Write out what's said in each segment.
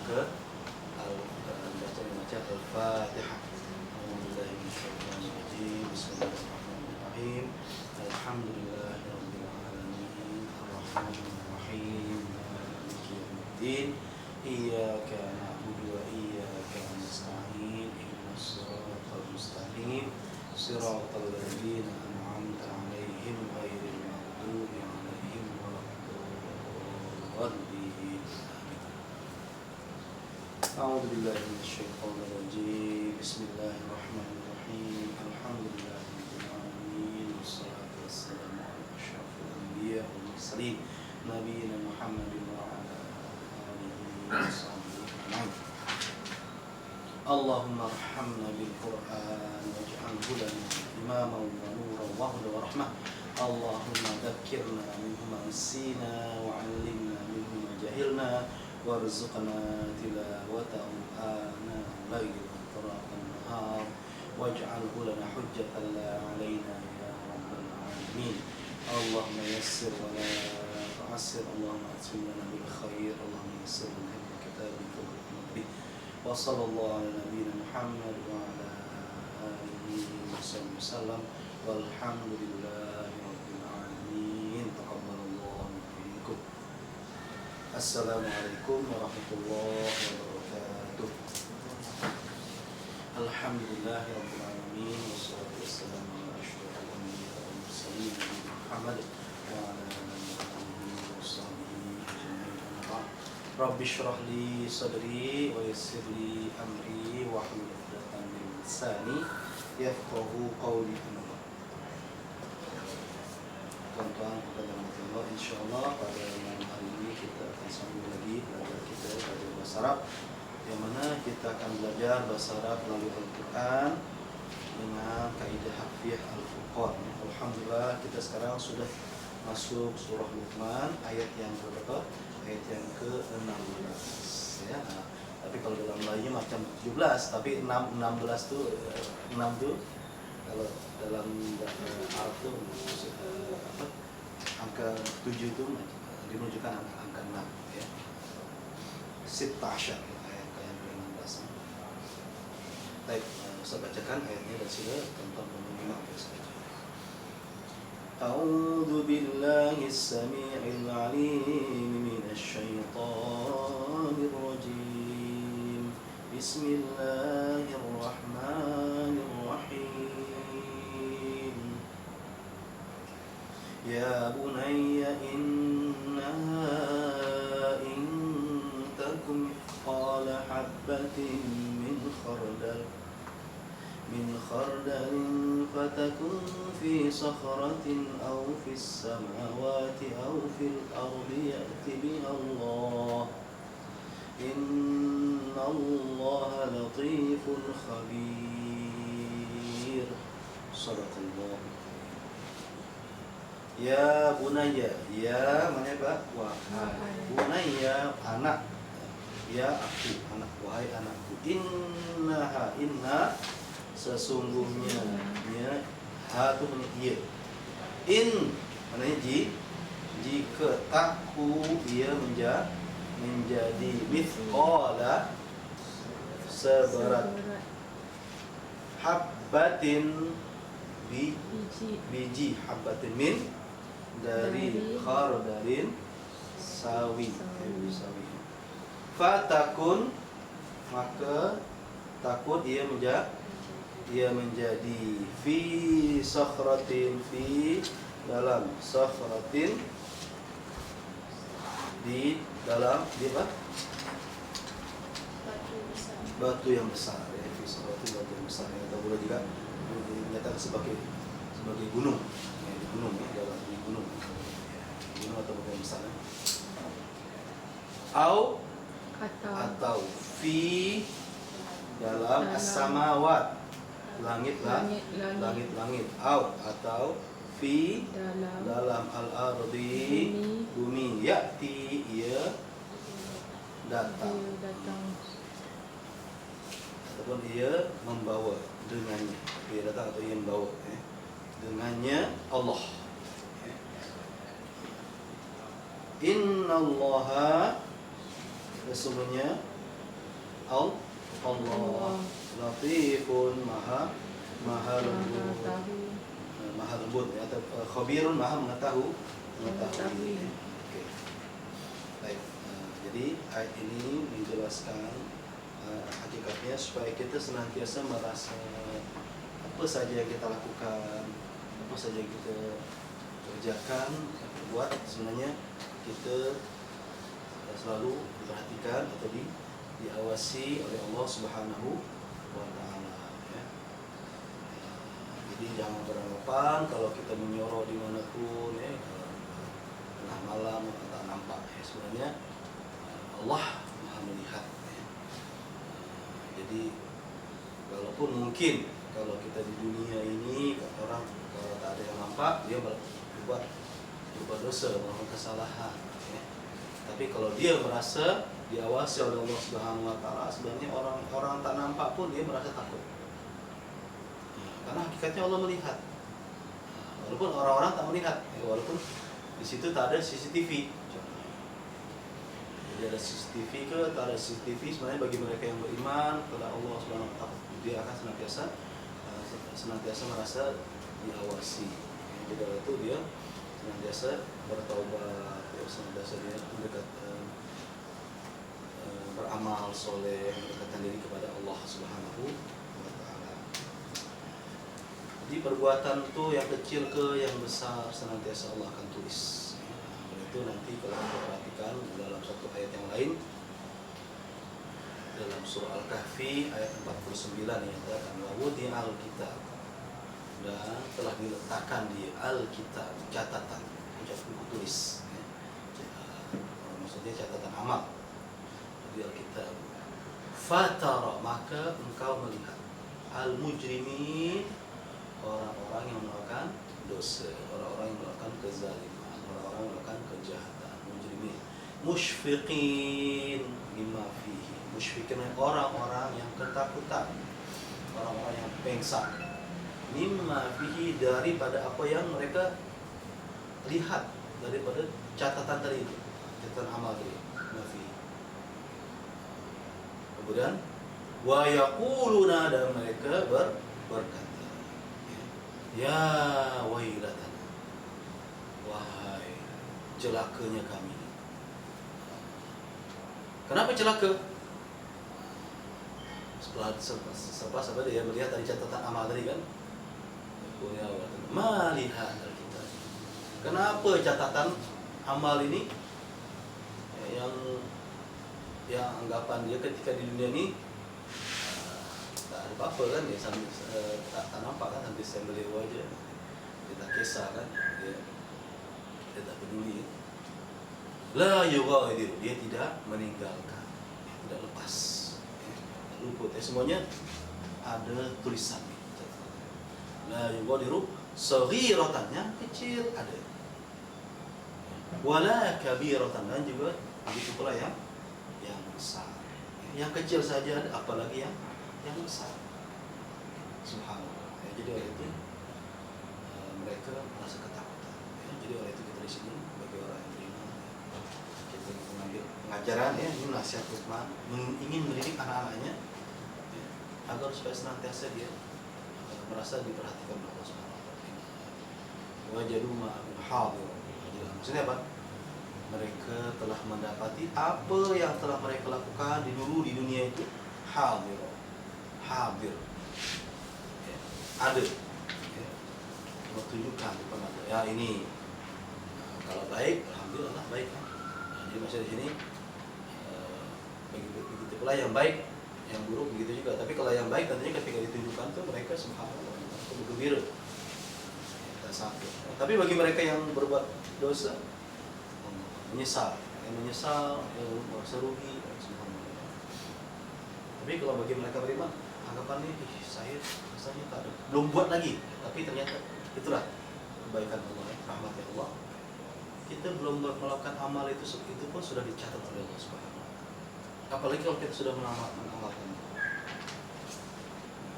ke baca Al-Fatihah. A'udzubillahi minasyaitonir rajim. Bismillahirrahmanirrahim. Alhamdulillahirabbil alamin. Arrahmanir rahim. Maliki yaumiddin. Iyyaka na'budu wa iyyaka nasta'in. Ihdinas siratal mustaqim. Siratal ladzina an'amta 'alaihim ghairil maghdubi 'alaihim waladdallin. A'udzu billahi minasyaitonir rajim. Bismillahirrahmanirrahim. Alhamdulillahirabbil alamin. Wassalatu wassalamu ala asyrafil anbiya'i wal mursalin nabiyina Muhammadin wa ala alihi washabbihi ajma'in. Allahumma arhamna bil Qur'an waj'alhu lana imaman wa nuran wa hudan wa rahmah. Allahumma dzakkirna minhu ma nasina wa 'allimna minhu ma jahilna warzuqna tilawatahu ana al-layli wa atrafan nahar waj'alhu lana hujjatan la 'alaina ya rabbal alamin. Allahumma yassir wa la tu'assir. Allahumma atim lana bil khair. Allahumma yassir lana bi kitabika wa hikmatik. Wa sallallahu ala nabiyyina Muhammad wa ala alihi wasallam. Walhamdulillahi rabbil alamin. Taqabbalallahu minkum. Assalamualaikum warahmatullahi wabarakatuh. Alhamdulillahi rabbil alamin. Wassalatu wassalamu ala asyrafil anbiya'i wal mursalin Muhammad wa ala alihi washabbihi ajma'in. Rabbi shrah li sadri wa yassir li amri wa hlul 'uqdatam min lisani yafqahu qawli. Tuan-tuan kepada Allah, insyaallah pada malam hari ini kita akan sambung lagi belajar kita belajar bahasa Arab, yang mana kita akan belajar bahasa Arab melalui Al-Quran dengan kaidah harfiah Al-Furqan. Alhamdulillah kita sekarang sudah masuk surah Luqman ayat yang berapa? Ayat yang ke-16 ya. Tapi kalau dalam lainnya macam 17, tapi 16 tuh 6 tuh kalau dalam Arab tuh angka 7 itu menunjukkan angka 6 ya. Sitta'asyar ayat yang ke-16. Baik, saya bacakan ayatnya dan sila tonton menyimak saja. A'udzu billahi as-sami'il 'alim minasy syaithanir rajim. Bismillahirrahmanirrahim. Ya bunayya innaha in takum mithqala habatin min khardalin fatakun fi sakhratin aw fis samawati aw fil ardi ya'ti biha Allah. Innallaha latifun khabir. Shadaqallah. Ya bunayya, ya mana Pak? Wahai bunayya, anak. Ya aku, anak, wahai anakku. Inna sesungguhnya ya, ha itu iya. In maknanya jika taku ia menjadi mithqala seberat habbatin biji habbatin min dari khardalin sawi. Fatakun maka takut ia menjadi fi sakhratin fi dalam sakhratin di dalam apa? Batu yang besar ya, fi sakhratin batu yang besar yang kita boleh juga dinyatakan sebagai gunung ya, di gunung ya, dalam di gunung atau batu yang besar ya. Atau fi dalam as-samawat langit atau fi dalam al-ardi bumi ya'ti ia datang ataupun ia membawa dengannya, ia datang atau ia membawa dengannya Allah. Innallaha sesungguhnya Allah latifun maha lembut, maha lembut ya, atau khabirun maha mengetahui. Oke. Baik. Jadi ayat ini menjelaskan hakikatnya supaya kita senantiasa merasa apa saja yang kita lakukan, apa saja yang kita kerjakan, buat sebenarnya kita selalu diperhatikan atau diawasi oleh Allah Subhanahu wa Ta'ala ya. Jadi jangan beranggapan kalau kita menyorot dimanapun ya, tengah malam tak nampak ya. Sebenarnya Allah Maha melihat ya. Jadi walaupun mungkin kalau kita di dunia ini orang kalau tak ada yang nampak dia berbuat dosa, melakukan kesalahan ya. Tapi kalau dia merasa diawasi oleh Allah Subhanahu wa Ta'ala, sebenarnya orang tak nampak pun dia merasa takut. Karena hakikatnya Allah melihat. Walaupun orang-orang tak melihat, walaupun di situ tak ada CCTV. Jadi ada CCTV ke tak ada CCTV, sebenarnya bagi mereka yang beriman kepada Allah Subhanahu wa Ta'ala, dia akan senantiasa merasa diawasi. Jadi oleh itu dia senantiasa bertaubat, senantiasa dia mendekat, beramal soleh, mendekatkan diri kepada Allah Subhanahu wa Ta'ala. Jadi perbuatan itu yang kecil ke yang besar senantiasa Allah akan tulis. Oleh itu nanti kalau kita perhatikan dalam satu ayat yang lain, dalam surah Al-Kahfi ayat 49 yang dikatakan wa wudi'al kitab, dan telah diletakkan di Al-Kitab catatan, buku tulis ya. Maksudnya catatan amal di Al-Kitab. Fatara, maka engkau melihat al-mujrimin, orang-orang yang melakukan dosa, orang-orang yang melakukan kezaliman, orang-orang yang melakukan kejahatan, mujrimin. Musyfiqin mimma fihi, musyfiqin orang-orang yang ketakutan, orang-orang yang pengsan, mimma fihi daripada apa yang mereka lihat, daripada catatan tadi itu, catatan amal tadi, nafi. Kemudian wa yaquluna, dan mereka berkata ya wailatana, wahai celakanya kami. Kenapa celaka? Setelah dia melihat dari catatan amal tadi kan, malihat kita. Kenapa catatan amal ini yang anggapan dia ketika di dunia ini tak ada apa-apa kan, dia sambil tak nampak kan, sambil sembelih aja, dia tak kisah kan, dia tak peduli. La yughadiru, dia tidak meninggalkan, dia tidak lepas, tak luput. Semuanya ada tulisan. La yughadiru saghiratan, yang kecil ada, wala kabiratan, dan juga begitu pula yang besar. Yang kecil saja ada, apalagi yang besar. Subhanallah. Jadi oleh itu mereka merasa ketakutan. Jadi oleh itu kita di sini bagi orang yang beriman, kita mengambil pengajaran ini nasihat Luqman, ingin mendidik anak-anaknya agar supaya senantiasa dia merasa diperhatikan oleh Allah Subhanahu wa Ta'ala. Wajadu ma'amin hadir. Maksudnya apa? Mereka telah mendapati apa yang telah mereka lakukan dulu di dunia itu hadir, ya, ada, ya, menunjukkan kepada ya ini kalau baik, alhamdulillah baik. Jadi maksudnya di sini begitu pula yang baik, yang buruk begitu juga. Tapi kalau yang baik tentunya ketika ditunjukkan tuh mereka subhanallah bergembira, ya, sakit. Tapi bagi mereka yang berbuat dosa, menyesal, yang merasa rugi. Tapi kalau bagi mereka beriman, anggapannya, saya rasanya tak ada, belum buat lagi, tapi ternyata itulah kebaikan Allah, rahmatnya Allah. Kita belum melakukan amal itu pun sudah dicatat oleh Allah Subhanahu wa Ta'ala. Apalagi kalau kita sudah mengamalkan.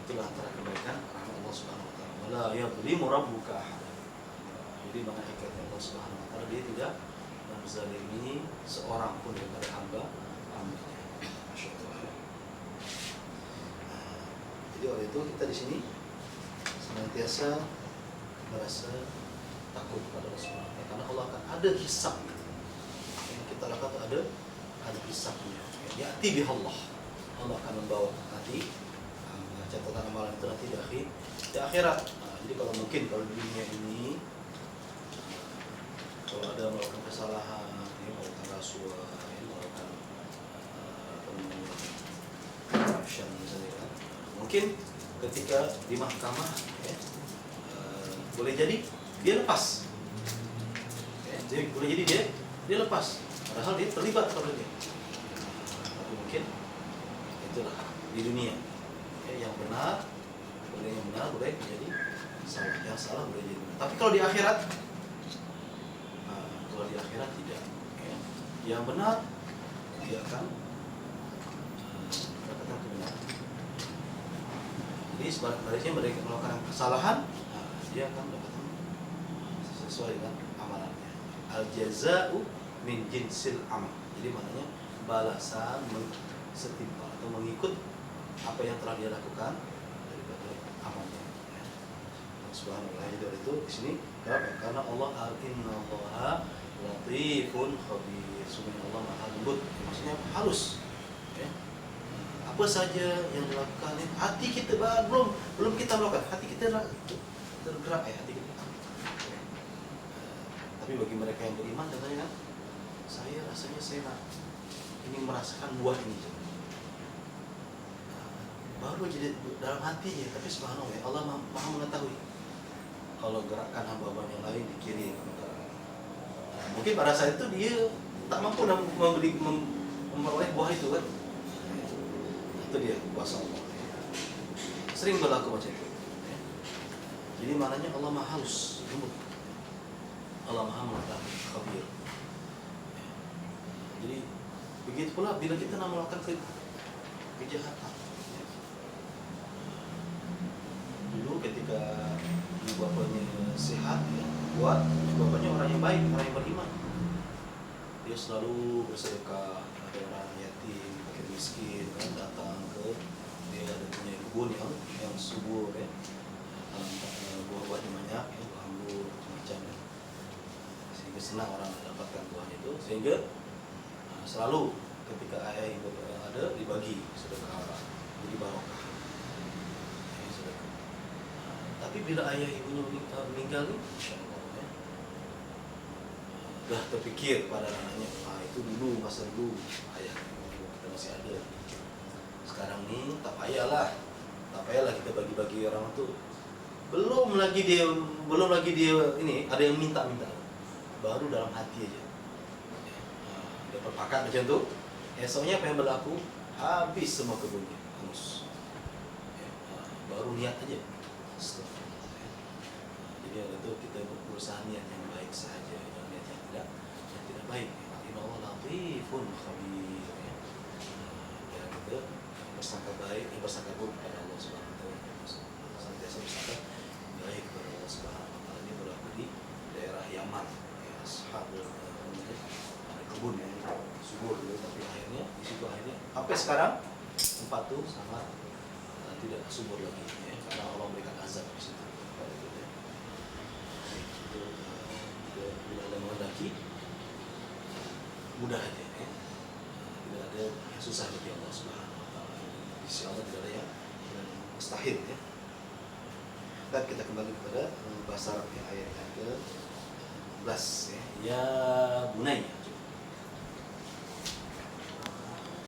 Itulah antara kebaikan rahmat Allah Subhanahu wa Ta'ala. Wala yadhlimu rabbuka ahada. Jadi dengan hakikatnya Allah Subhanahu wa Ta'ala, dia tidak menzalimi seorang pun daripada hamba-hambanya. Masya Allah. itu kita di sini senantiasa merasa takut kepada Allah Subhanahu wa taala, karena Allah akan ada hisab. Yang kita lakukan ada hisabnya. Ya'ti bihallah. Allah akan membawa nanti catatan amalan itu nanti di akhirat. Jadi kalau mungkin kalau di dunia ini kalau ada melakukan kesalahan, melakukan rasuah, melakukan corruption misalnya, mungkin ketika di mahkamah boleh jadi dia lepas, jadi boleh jadi dia lepas, padahal dia terlibat pada dia. Tapi mungkin itulah di dunia, yang benar boleh menjadi salah, yang salah boleh jadi benar. Tapi kalau di akhirat, tidak, yang benar dia akan mendapatkan kebenaran. Jadi sebaliknya mereka melakukan kesalahan, dia akan mendapatkan sesuai dengan amalannya. Al jaza'u min jinsil amal. Jadi maknanya balasan setimpal atau mengikut apa yang telah dia lakukan daripada amalnya. Subhanallah. Jadi itu di sini karena Allah al-innallaha latifun khabir. Sungguh Allah Maha lembut, maksudnya halus. Apa saja yang dilakukan, hati kita belum kita melakukan, hati kita tergerak, hati kita. Tapi bagi mereka yang beriman katanya, saya rasanya saya ingin merasakan buah ini. Baru jadi dalam hatinya, tapi subhanallah Allah Maha mengetahui. Kalau gerakan hamba-hamba yang lain di kiri, mungkin pada saat itu dia tak mampu memperoleh buah itu kan. Itu dia kuasa Allah. Sering berlaku macam itu. Jadi maknanya Allah Maha halus, lembut. Allah Maha mengetahui, khabir. Jadi begitu pula bila kita nak melakukan kejahatan. Dulu ketika ibu bapanya sehat, kuat, ibu bapanya orang yang baik, orang yang beriman. Dia selalu bersedekah, ada orang yatim, fakir miskin, datang ke dia ada punya kebun yang subur, buah-buahnya banyak, buah anggur macam-macam, sehingga senang orang mendapatkan buahnya itu, sehingga selalu ketika ayah ibu yang ada dibagi sedekah, jadi barokah. Tapi bila ayah ibunya meninggal nih, insyaallah dah terfikir pada anaknya, itu dulu masa dulu ayah kita masih ada. Sekarang nih tak payahlah kita bagi-bagi orang tuh. Belum lagi dia ini ada yang minta, baru dalam hati aja. Dia berpakat macam tu, esoknya apa yang berlaku? Habis semua kebunnya, hangus. Baru niat aja. Jadi itu kita berusaha niat yang baik saja, niat yang tidak baik. Innallaha latifun khabir. Kita bersangka baik, bersangka buruk pada Allah Subhanahu wa taala. Senantiasa bersangka baik kepada Allah Subhanahu wa taala. Ini berlaku di daerah Yaman, ashabul kebun yang subur dulu, tapi akhirnya di situ sampai sekarang tempat itu sangat tidak subur lagi, karena Allah memberikan azab di situ. Bila ada menghendaki mudah aja, tidak ada yang susah bagi Allah Subhanahu wa taala. Di sisi Allah tidak ada yang mustahil, Dan kita kembali kepada bahasa Arab, ayat yang ke-11, ya bunayya.